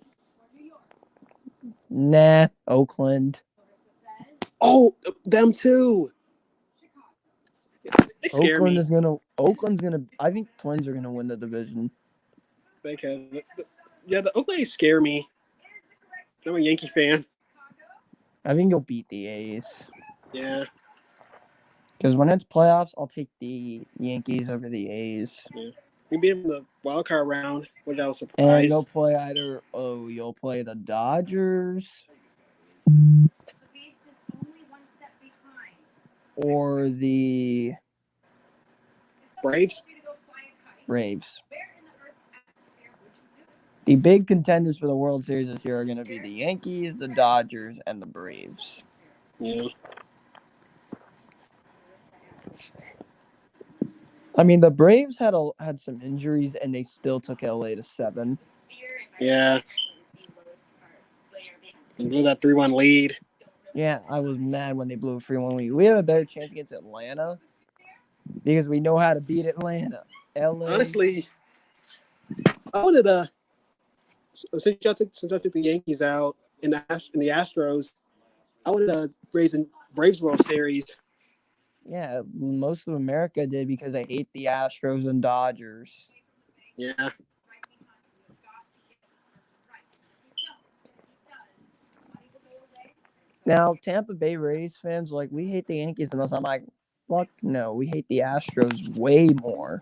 Nah, Oakland. Oh, them too. They scare me. Oakland's gonna. I think Twins are gonna win the division. They can. Yeah, the Oakland scare me. I'm a Yankee fan. I think you'll beat the A's. Yeah. Because when it's playoffs, I'll take the Yankees over the A's. Yeah. We beat them in the wild card round, which I was surprised. And you'll play you'll play the Dodgers or the Braves. Braves. The big contenders for the World Series this year are going to be the Yankees, the Dodgers, and the Braves. Yeah. I mean, the Braves had some injuries, and they still took LA to 7. Yeah. And blew that 3-1 lead. Yeah, I was mad when they blew a 3-1 lead. We have a better chance against Atlanta because we know how to beat Atlanta. LA. Honestly, I wanted to. Since I took the Yankees out in the Astros, I wanted to raise a Braves World Series. Yeah, most of America did because I hate the Astros and Dodgers. Yeah. Now, Tampa Bay Rays fans are like, we hate the Yankees the most. I'm like, fuck no, we hate the Astros way more.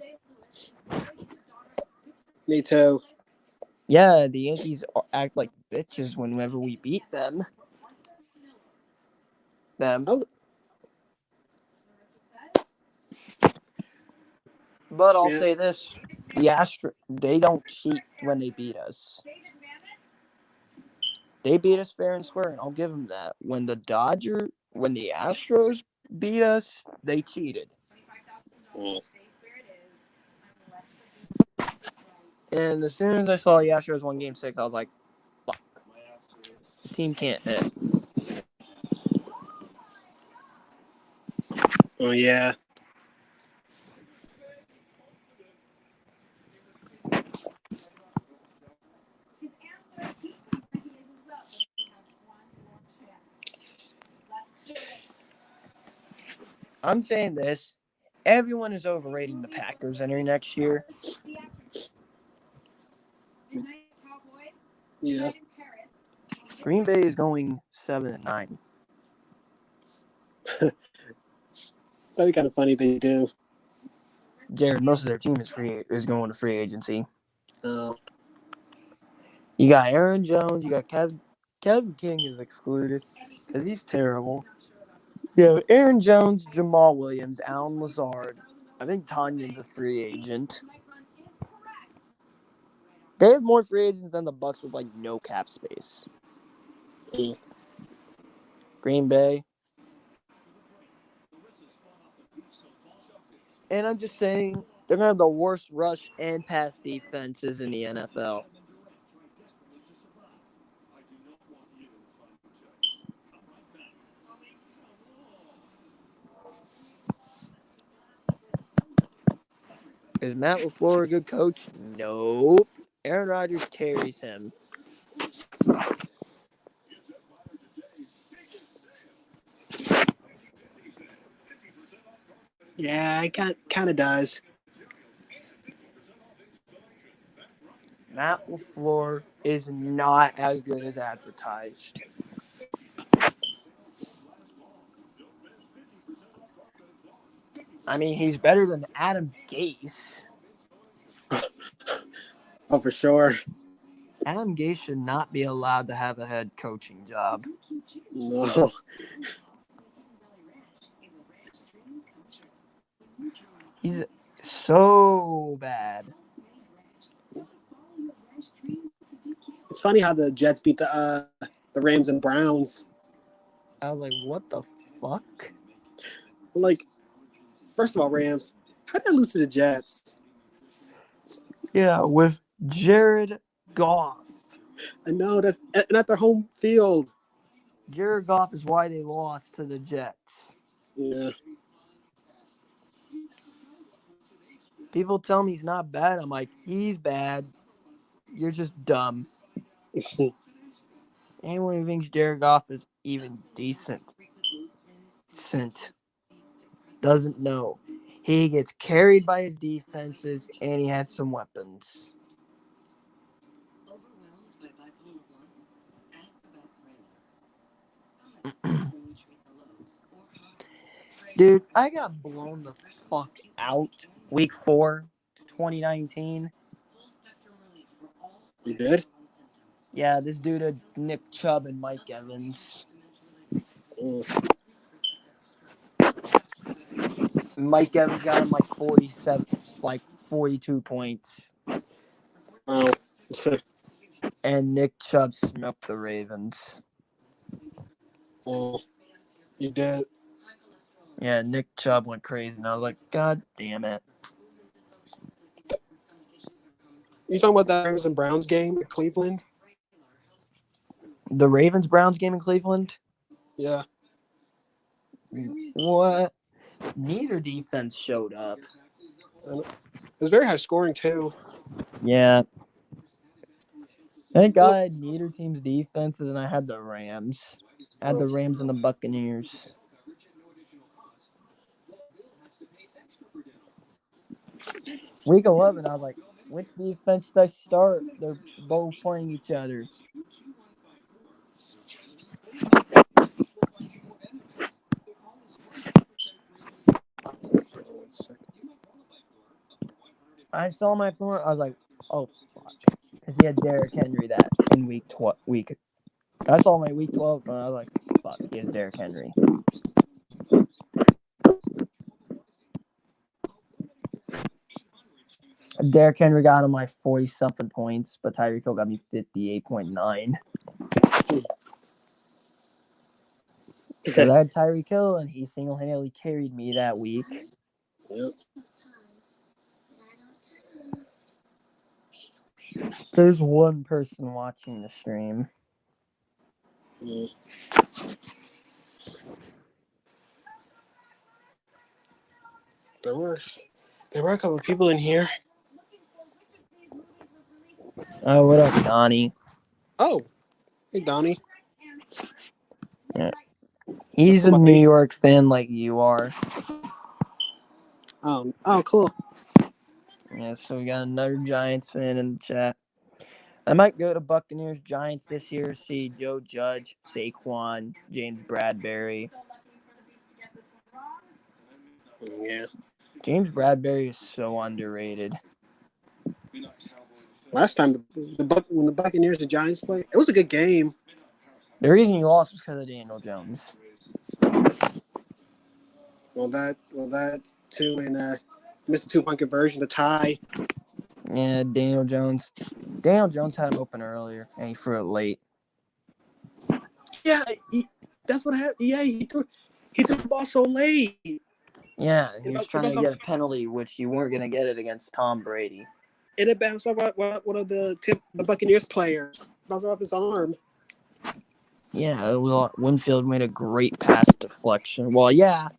Me too. Yeah, the Yankees act like bitches whenever we beat them. But I'll say this, the Astros, they don't cheat when they beat us. They beat us fair and square, and I'll give them that. When the Astros beat us, they cheated. And as soon as I saw the Astros won Game 6, I was like, fuck. The team can't hit. Oh, yeah. I'm saying this. Everyone is overrating the Packers entering next year. Yeah. Green Bay is going 7-9. That'd be kind of funny they do. Jared, most of their team is going to free agency. Oh. You got Aaron Jones. You got Kevin King is excluded because he's terrible. Yeah, Aaron Jones, Jamal Williams, Alan Lazard. I think Tanyan's a free agent. They have more free agents than the Bucks with like no cap space. Green Bay. And I'm just saying, they're going to have the worst rush and pass defenses in the NFL. Is Matt LaFleur a good coach? Nope. Aaron Rodgers carries him. Yeah, it kind of does. Matt LaFleur is not as good as advertised. I mean, he's better than Adam Gase. Oh, for sure. Adam Gase should not be allowed to have a head coaching job. No. He's so bad. It's funny how the Jets beat the Rams and Browns. I was like, what the fuck? Like, first of all, Rams, how did I lose to the Jets? Yeah, with Jared Goff. I know that's not their home field. Jared Goff is why they lost to the Jets. Yeah. People tell me he's not bad. I'm like, he's bad. You're just dumb. Anyone who thinks Jared Goff is even decent doesn't know. He gets carried by his defenses, and he had some weapons. Dude, I got blown the fuck out week 4, 2019. You did? Yeah, this dude had Nick Chubb and Mike Evans. Mm. Mike Evans got him like 47, like 42 points. Wow. And Nick Chubb smoked the Ravens. You did. Yeah, Nick Chubb went crazy, and I was like, God damn it. You talking about that Rams and Browns game in Cleveland? The Ravens-Browns game in Cleveland? Yeah. What? Neither defense showed up. It was very high scoring, too. Yeah. Thank God I had neither team's defenses, and I had the Rams. I had the Rams and the Buccaneers. Week 11, I was like, which defense should I start? They're both playing each other. I saw my phone. I was like, oh, fuck. Because he had Derrick Henry that in week. I saw my week 12, and I was like, fuck, he has Derrick Henry. Derrick Henry got him like 40-something points, but Tyreek Hill got me 58.9. Because I had Tyreek Hill, and he single-handedly carried me that week. Yep. There's one person watching the stream. Mm. There were a couple of people in here. Oh, what up, Donnie? Oh, hey Donnie. Yeah. He's a New York fan like you are. Oh, cool. Yeah, so we got another Giants fan in the chat. I might go to Buccaneers Giants this year, see Joe Judge, Saquon, James Bradbury. Yeah. James Bradbury is so underrated. Last time when the Buccaneers and Giants played, it was a good game. The reason you lost was because of Daniel Jones. Well, that too, and missed a 2-point conversion to tie. Yeah, Daniel Jones had him open earlier, and he threw it late. Yeah, that's what happened. Yeah, he threw the ball so late. Yeah, he was trying to get a penalty, which you weren't going to get it against Tom Brady. And it bounced off one of the Buccaneers players. Bounced off his arm. Yeah, Winfield made a great pass deflection. Well, yeah,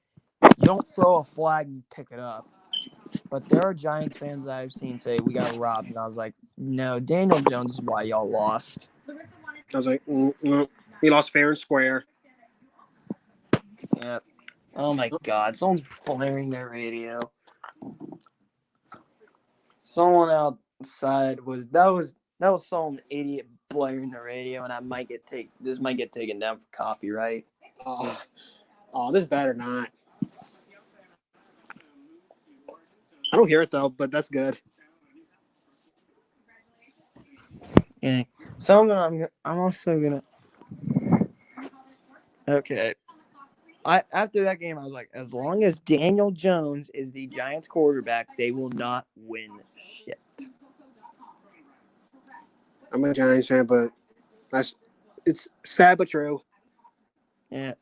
you don't throw a flag and pick it up. But there are Giants fans I've seen say we got robbed, and I was like, no, Daniel Jones is why y'all lost. I was like, he lost fair and square. Yep. Oh my God, someone's blaring their radio. Someone outside was some idiot blaring the radio, and this might get taken down for copyright. This better not. I don't hear it though, but that's good. Yeah. So I'm also gonna. Okay. After that game, I was like, as long as Daniel Jones is the Giants quarterback, they will not win shit. I'm a Giants fan, but it's sad but true. Yeah.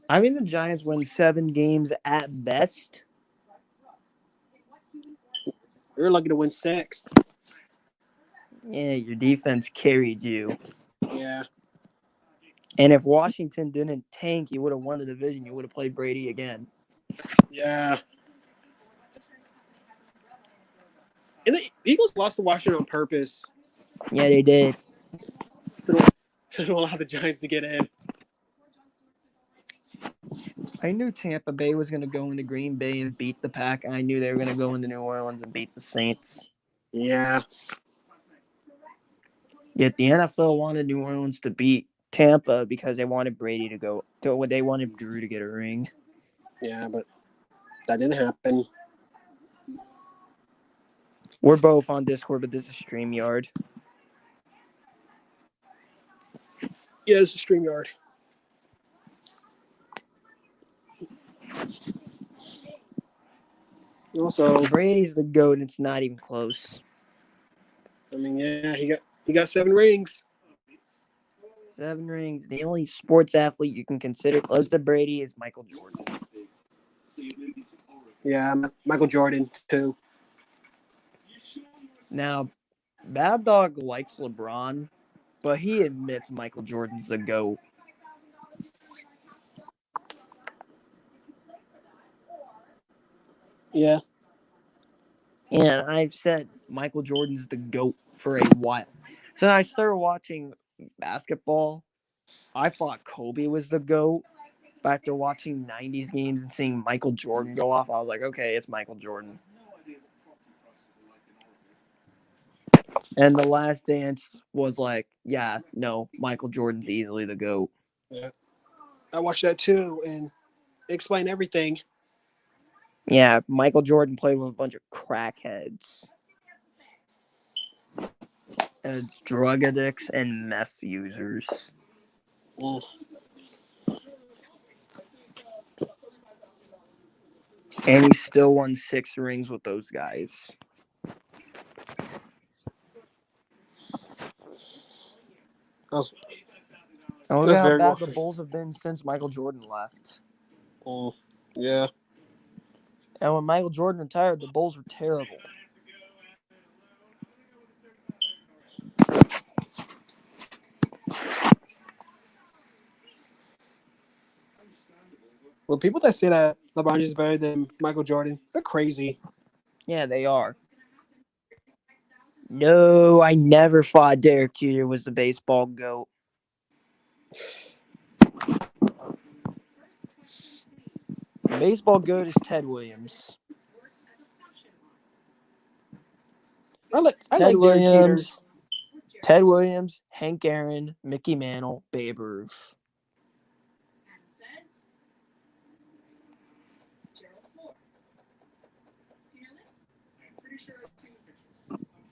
I mean, the Giants win 7 games at best. You're lucky to win 6. Yeah, your defense carried you. Yeah. And if Washington didn't tank, you would have won the division. You would have played Brady again. Yeah. And the Eagles lost to Washington on purpose. Yeah, they did. So they don't allow the Giants to get in. I knew Tampa Bay was going to go into Green Bay and beat the Pack. I knew they were going to go into New Orleans and beat the Saints. Yeah. Yet the NFL wanted New Orleans to beat Tampa because they wanted Brady to go. They wanted Drew to get a ring. Yeah, but that didn't happen. We're both on Discord, but this is StreamYard. Yeah, it's a StreamYard. Also, Brady's the GOAT, and it's not even close. I mean, yeah, he got 7 rings. 7 rings. The only sports athlete you can consider close to Brady is Michael Jordan. Yeah, Michael Jordan too. Now, Bad Dog likes LeBron, but he admits Michael Jordan's the GOAT. Yeah. And I've said Michael Jordan's the GOAT for a while. So I started watching basketball. I thought Kobe was the GOAT. But after watching 90s games and seeing Michael Jordan go off, I was like, okay, it's Michael Jordan. And The Last Dance was like, yeah, no, Michael Jordan's easily the GOAT. Yeah. I watched that too, and it explained everything. Yeah, Michael Jordan played with a bunch of crackheads. And drug addicts and meth users. Mm. And he still won 6 rings with those guys. That's Look at how very bad well. the Bulls have been since Michael Jordan left. Yeah. And when Michael Jordan retired, the Bulls were terrible. Well, people that say that LeBron is better than Michael Jordan, they're crazy. Yeah, they are. No, I never thought Derek Jeter was the baseball GOAT. The baseball GOAT is Ted Williams. I Ted like Derek Jeter. Williams, Ted Williams, Hank Aaron, Mickey Mantle, Babe Ruth.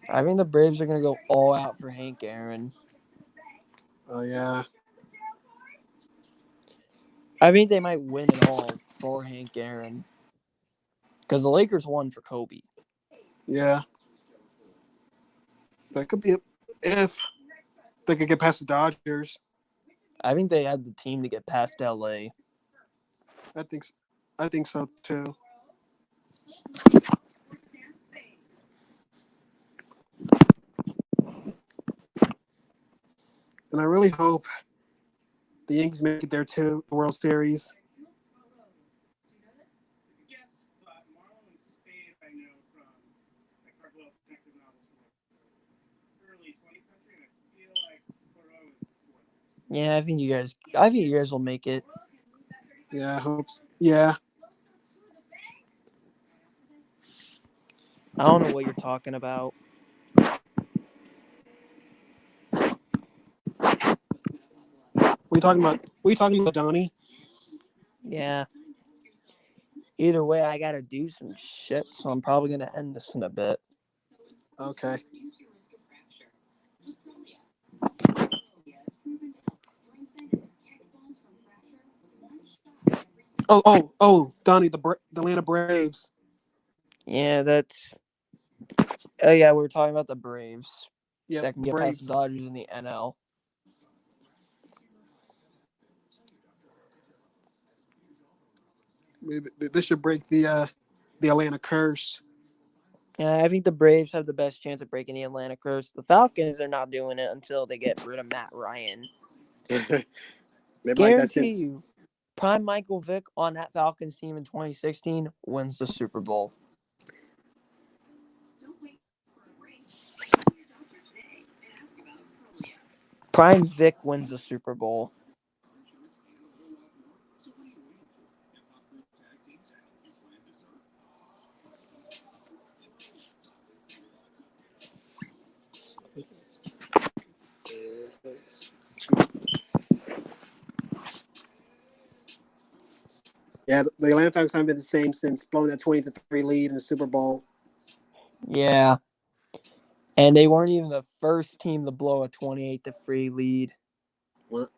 I think the Braves are going to go all out for Hank Aaron. Oh yeah. I think they might win it all for Hank Aaron. Because the Lakers won for Kobe. Yeah. That could be if they could get past the Dodgers. I think they had the team to get past LA. I think so too. And I really hope the Yankees make it there too, the World Series. Yeah, I think you guys will make it. Yeah, I hope. Yeah. I don't know what you're talking about. What are you talking about? What are you talking about, Donnie? Yeah. Either way, I gotta do some shit, so I'm probably gonna end this in a bit. Okay. Oh, Donnie, the Atlanta Braves. Yeah, that's. Oh yeah, we were talking about the Braves Yep, that can the get past the Braves. Dodgers in the NL. This should break the Atlanta curse. Yeah, I think the Braves have the best chance of breaking the Atlanta curse. The Falcons are not doing it until they get rid of Matt Ryan. Maybe like that Guarantee since. you, prime Michael Vick on that Falcons team in 2016 wins the Super Bowl. Prime Vic wins the Super Bowl. Yeah, the Atlanta Falcons haven't been the same since blowing that 20-3 lead in the Super Bowl. Yeah. And they weren't even the first team to blow a 28-3 lead. What?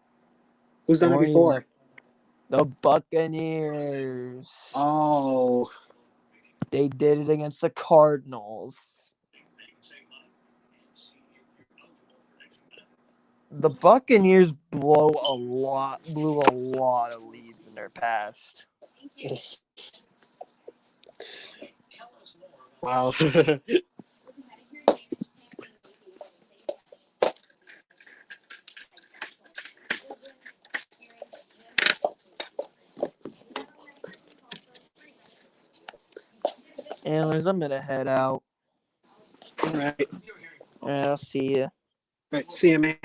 Who's They done it weren't even before? the Buccaneers. Oh, They did it against the Cardinals. The Buccaneers blew a lot of leads in their past. wow. Anyways, I'm gonna head out. All right. I'll see you. All right. See you, man.